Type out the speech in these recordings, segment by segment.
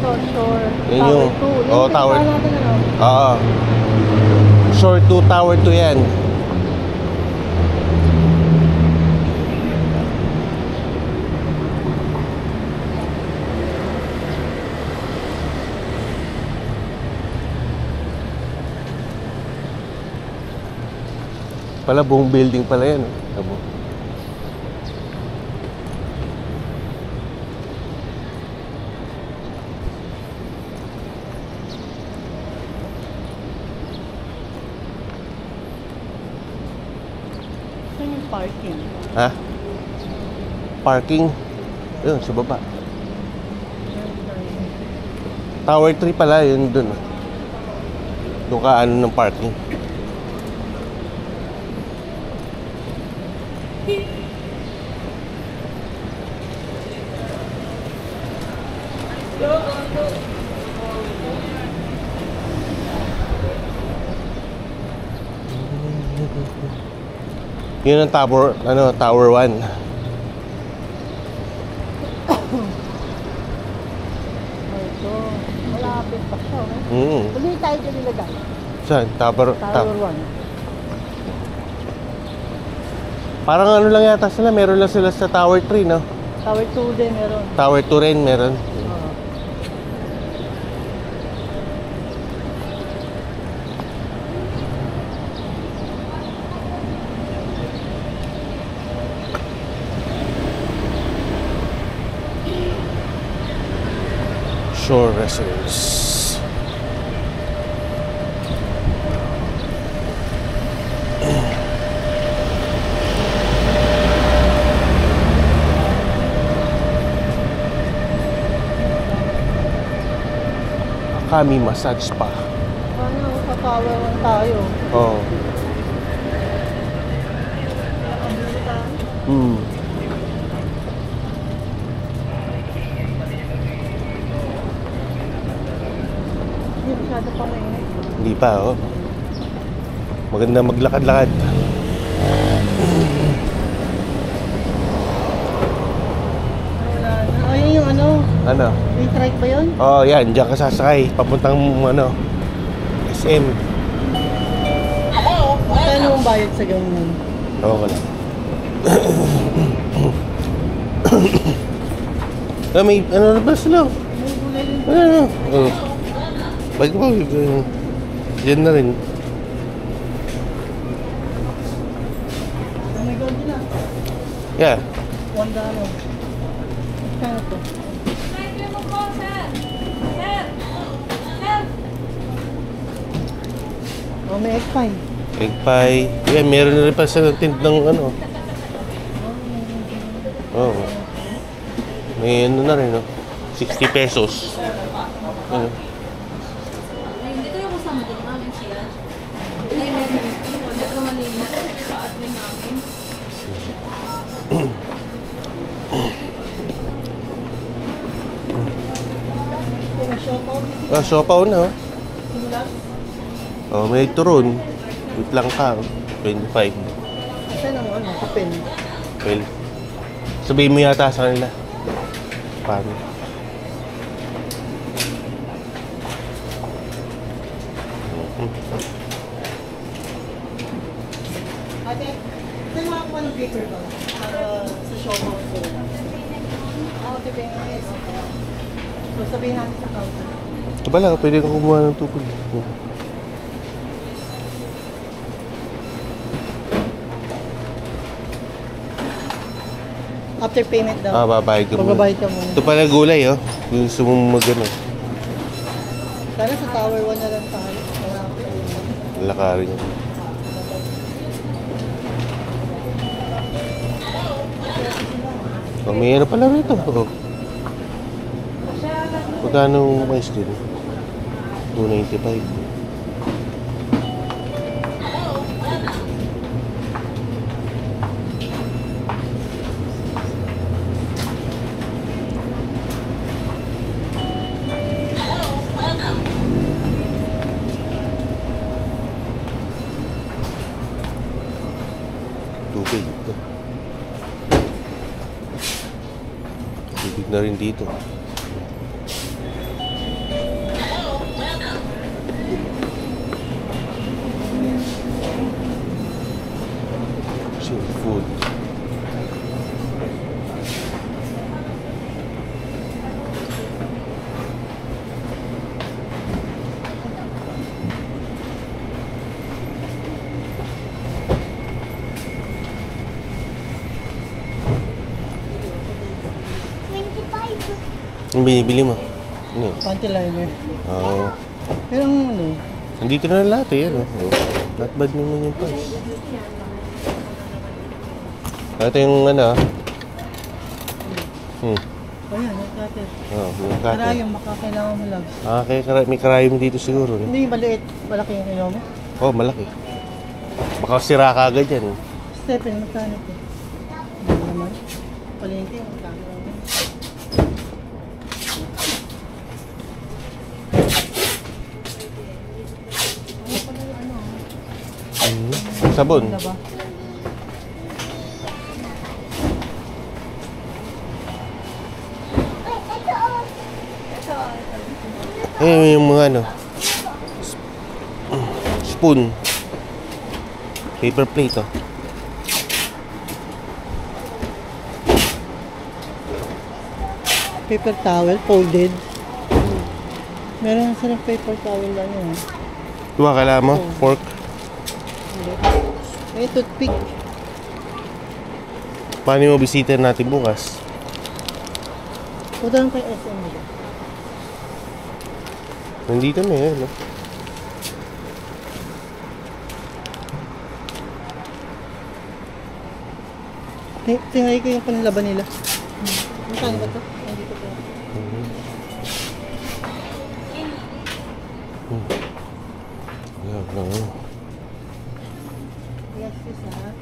ito, Shore. Yun Tower yung... 2. Oo, Tower. Natin, ano? Oo. Shore 2, Tower 2 yan. Pala buong building pala yan. Tabo. Ito yung parking. Ha? Parking? Yun, sa baba. Tower 3 pala, yun dun. Doon ka ano ng parking. Yun ang tower, ano, Tower 1. Ito. Malapit pa siya. Tuloy tayo dyan nilagay. Saan? Tower 1. Parang ano lang yata sila, meron lang sila sa Tower 3, no? Tower 2 din meron. Tower 2 rin meron. Shore Residence. Akami Massage Spa. Ano, sa Tower 1 tayo. Oo. Hindi masyado pa mainit. Hindi pa, oh. Maganda maglakad-lakad. Ayun yung ano, Ano? may trike ba yun? Oh, yan. Diyan ka sasakay. Papuntang, ano, SM. Magkano ang bayad sa ganyan? Oo, wala. May, ano na ba sila? May gulay din. Ano? Oh. Balik mo. Yan na rin. May gold din ah. Yeah. $1. Magkano to? Oh, may egg pie. Egg pie. Yeah, meron na rin pa sa tint ng ano. Oo. Oh. May ano na rin, no? 60 pesos. Ano? Dito yung kasama din namin siya. Ay, meron. Dito malinis sa admin namin. Ah, sopaw na, oh. Oh, may turon. Wait lang ka, oh. 25. Saan ang ano, kapin? Well, sabihin mo yata sa kanila. Paano? Ate, saan makakuha ng paper ba? Sa showhouse ko. Ate, penguins. So, sabihin natin sa counter. Bala, pwede kang kumuha ng tupig. After payment daw. Ah, babayad ka muna. Pagbabayad ka muna. Ito pala gulay, oh. Yung gusto mong mag-ano. Sana sa Tower 1 na lang tayo. Lakarin niya. Oh, may ano pala rito. Oh. Magkano mais din? 295. Tubig. Tubig na rin dito. Ang binibili mo? Ano yun? Panty liner. Oo. Pero ang ano, Nandito na lahat eh. Ano? Not bad naman yung price. Ito yung ano ah. ayan, yung cutter. Oh, yung cutter. Karayong makakailangan mo lang. Ah, kaya may karayom dito siguro. No? Hindi yung maliit, malaki yung kailangan mo. Oh, malaki. Baka sira ka agad yan. Eh. Stephen, magkano ito? Hindi naman. Palengke, magkano naman. Sabon. Ano ba? Eh, yung mga ano. Spoon. Paper plate oh. Paper towel, folded. Meron silang paper towel lang yun. Diba, kailangan mo? Fork. May toothpick. Paano mo bisita natin bukas? Punta lang kay SM nila. Nandito na yan. No? Tingnan ko yung panlaban nila. Magkano ba ito? Nandito ko. Yan lang. Yes, isa.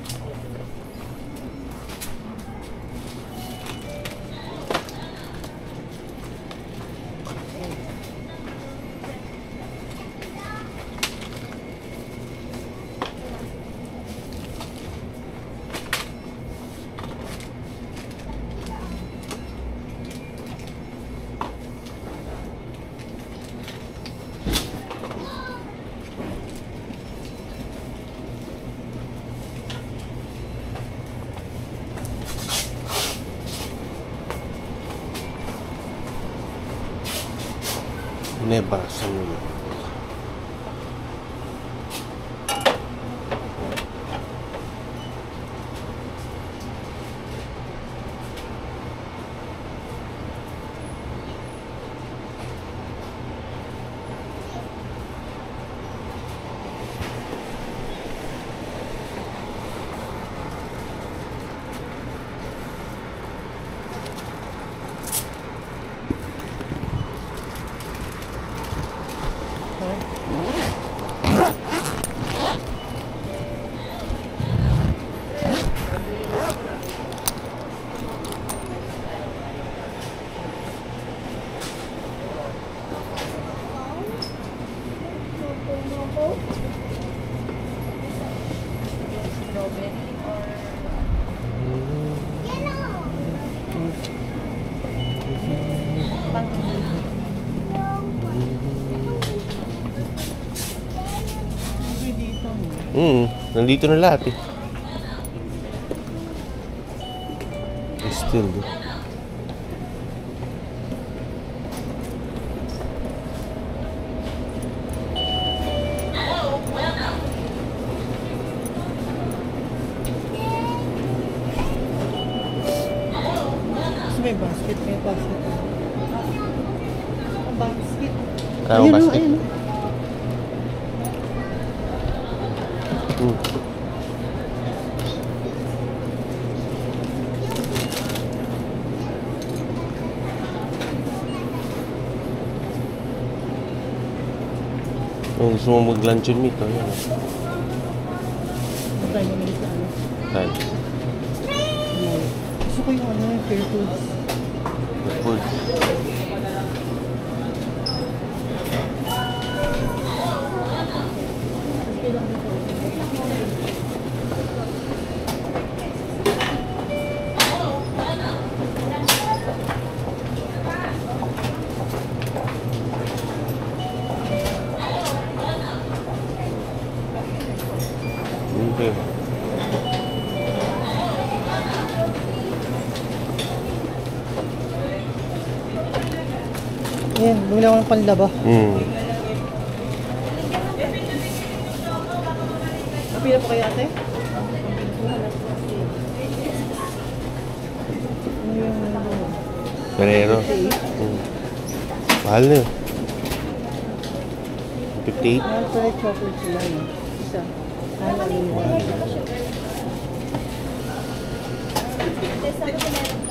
Nebasa mo yun. Nandito na lahat eh. Still do. May basket, may basket. Ang basket. Kaya mo basket? Ayun, Kung gusto mo mag-luncheon meat, oh, yan. Ang tayo mamili sa ano. Saan? Gusto ko yung ano, yung Fair Foods. Food. Okay. Ayan, bumili ako ng panlaba. Napila po kayo ate? Ano yung Ferrero. Okay. Mahal na yun. 58. Mahal pala yung chocolate sila, no? Isa. Mahal na rin nila.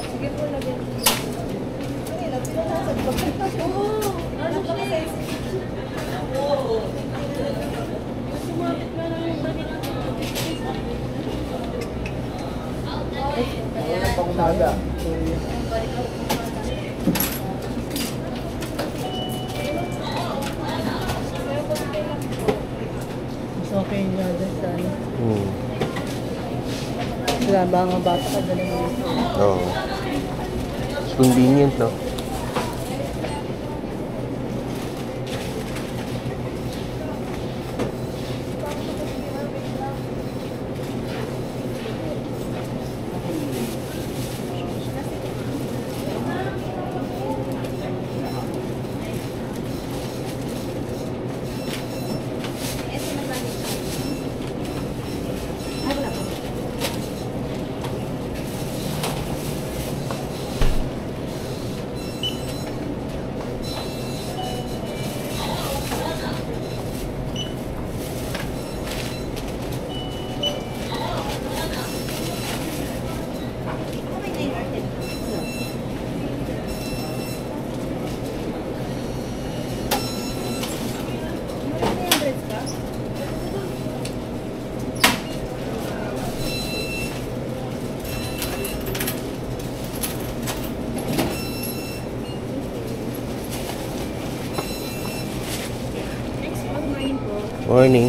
Sige po, lagyan. Oo, ano siya? Sumabit na lang yung dami ng Mas okay nga dyan sa ano. Hmm. Sila ba nga bata ka dala mo dito? Oo. It's convenient, no? Morning.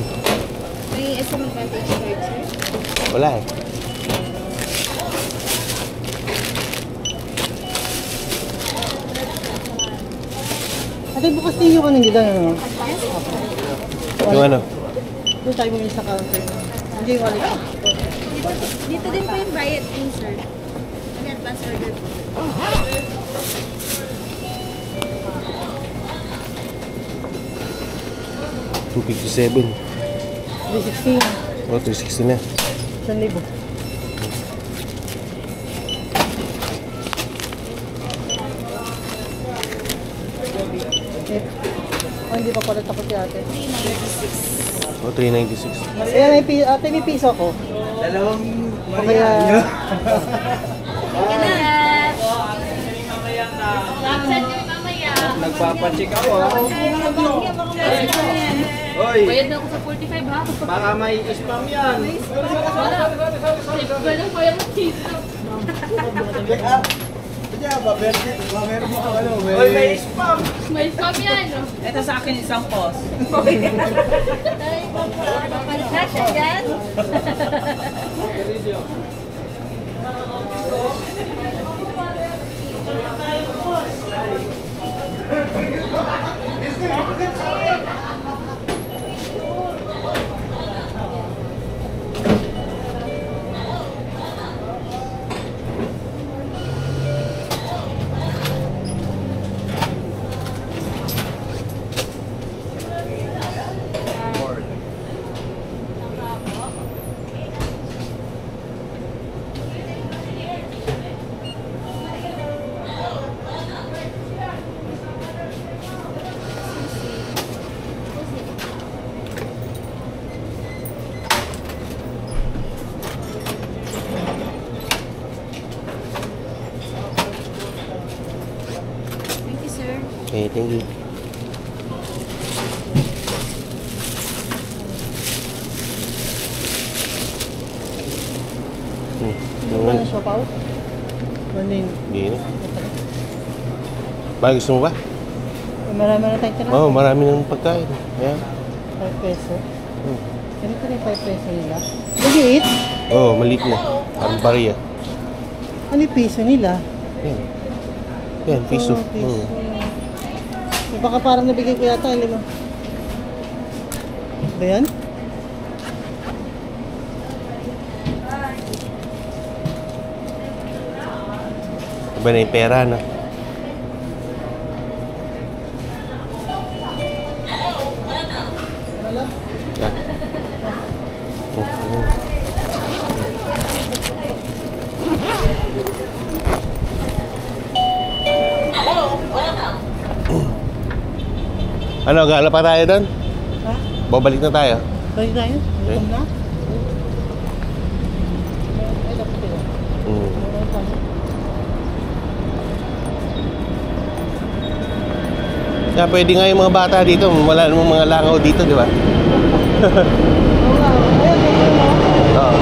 May SM Advantage card, sir? Wala eh. Ate, bukas din yung anong gila, ano? Yung ano? Doon tayo bumili sa counter. Hindi yung wallet. Dito din po yung buy it in, sir. May advance order po. $257. 316. Oh, 360 na. 1,000. Eh, oh, hindi pa pala takot si ate. 396. Oh, 396. Ayan, ate, may piso ko. Dalawang O kaya, Ingat! Absent yung mamaya. nagpapacheck ako ha. Hoy, Bayad na ako sa 45, ha? baka may spam yan. Wala. Safeguard lang ko yung dito. Check up. Kaya ba, meron mo ka ano? Hoy, may spam. May spam yan, no? Ito sa akin isang post. Papalit natin yan. Thank you, sir. Okay, thank you. hindi pa na shop out. Ano yun? Hindi na. Ba, gusto mo ba? Marami na tayong tira. Oo, oh, marami ng pagkain. Ayan. 5 peso. Hmm. Ganito na yung 5 peso nila. Maliit. Oo, oh, maliit na. Parang bariya. Ano yung piso nila? Yan. Yan, piso. Oh, piso. Oo. Baka parang nabigay ko yata, 5. Ba yan? Iba na yung pera, no? Yan. Ano, gala pa tayo doon? Ha? Babalik na tayo. Balik tayo? Okay. Gutom na? Ay, dapat sila. Mm. Meron tayo. Kaya pwede nga yung mga bata dito. Wala namang mga langaw dito, di ba? Oo nga. Ayun, ayun, no? Oo.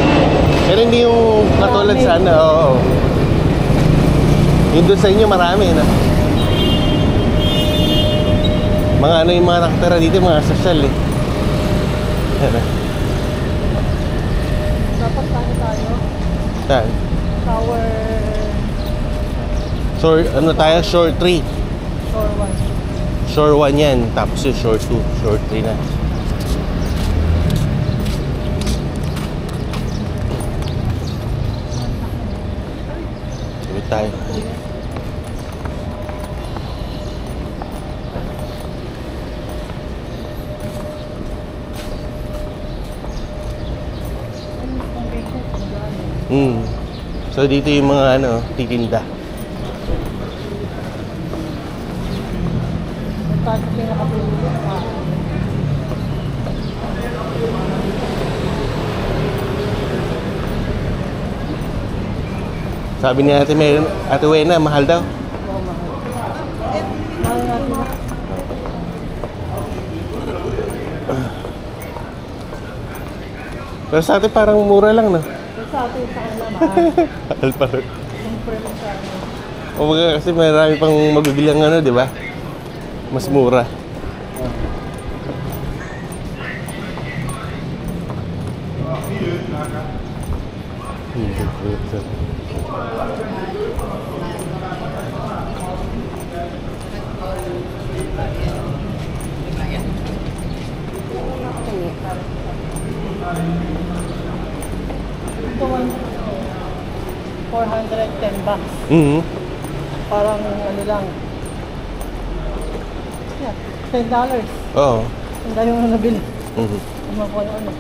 Pero hindi yung katulad sa ano. Oo. Yung doon sa inyo marami na. Mga ano yung mga nakatira dito, mga social eh. Yan. Dapat tayo. Saan? Tower Shore, ano tayo? Shore 3. Shore 1. Shore 1 yan. Tapos yung Shore 2. Shore 3 na. Sabi tayo. So dito yung mga ano, titinda. Tapos pinakatulog. Sabi ni Ate Wena, mahal daw. Oo, mahal. Mahal natin na. Pero sa atin parang mura lang, no? Pero sa atin, sa kanila, mahal. Mahal pa rin. Siyempre lang sa atin. O mga kasi marami pang mabibili ang ano, di ba? Mas mura. Ito, 410 bucks. Mhm. Parang ano lang. Yeah, $10. Oo. Ang dami mo nabili. Mhm. Ang mga kung ano.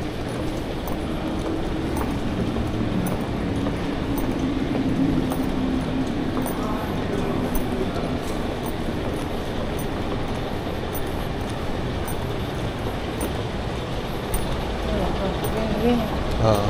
Oo.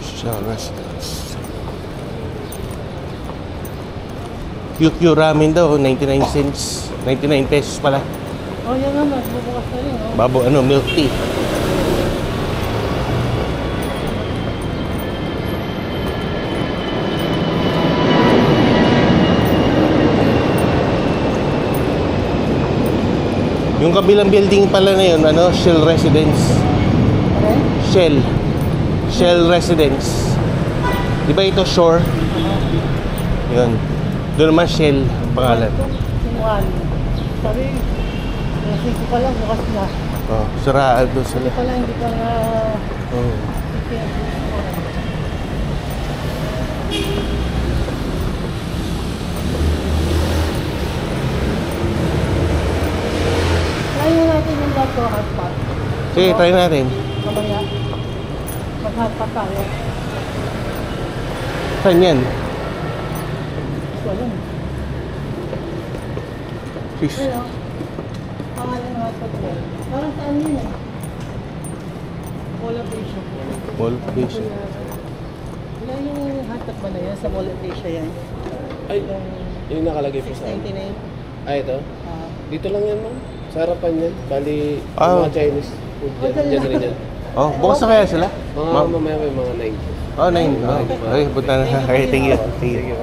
Shell residence. QQ ramen daw, 99 cents. 99 pesos pala. Oh, yan naman. Bubukas na rin, oh. Babo, ano, milk tea. Yung kabilang building pala na yun, ano, Shell Residence. Okay? Shell. Shell Residence. Di ba ito Shore? Yun. Doon naman Shell ang pangalan. Sinuan. Sabi, nasi ko pala, bukas na. Oh, saraan doon sila. Hindi pala, hindi ka na... Oh. Try mo natin yung dato hotpot. Sige, try natin. Mamaya. Mag-hotpot tayo. Saan yan? Ito alam. Fish. Pero, pangalan ng hotpot mo. Parang saan yun eh? Mall of Asia. Mall of Asia. Wala yung hotpot ba na yan? Sa Mall of Asia yan? Ay, Yung yung nakalagay po sa... 699. Ay, ito? Ah. Dito lang yan, ma'am. Sa harapan yan. Bali, Ah. mga Chinese food Oh, dyan. Dyan rin yan. Oh, bukas na kaya sila? Mga Ma'am? mamaya may mga 9. Oh, 9. Oh. Okay, punta na. Okay, thank you. Thank you.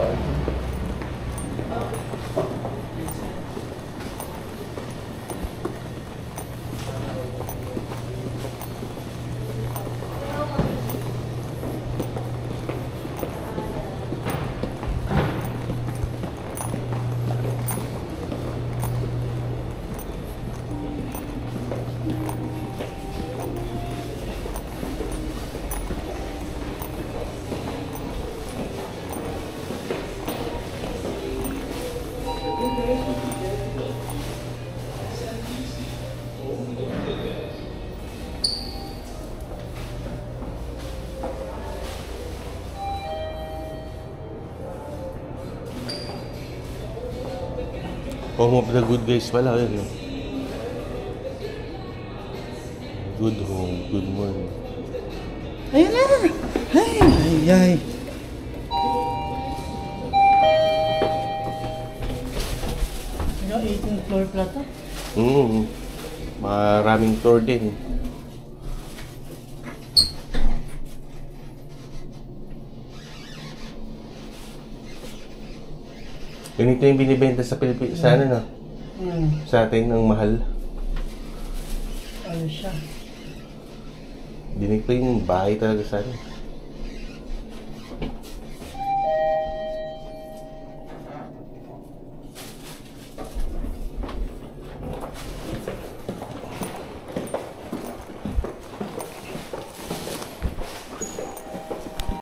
Home of the good guys pala, yun. No? Good home, good morning. Ayan na! Ay! Ano, 18th floor pala to? Maraming tour din. Ganito yung binibenta sa Pilipinas, sana no? Sa atin, ng mahal. Ano siya? Dinig pa yung bahay talaga sa atin.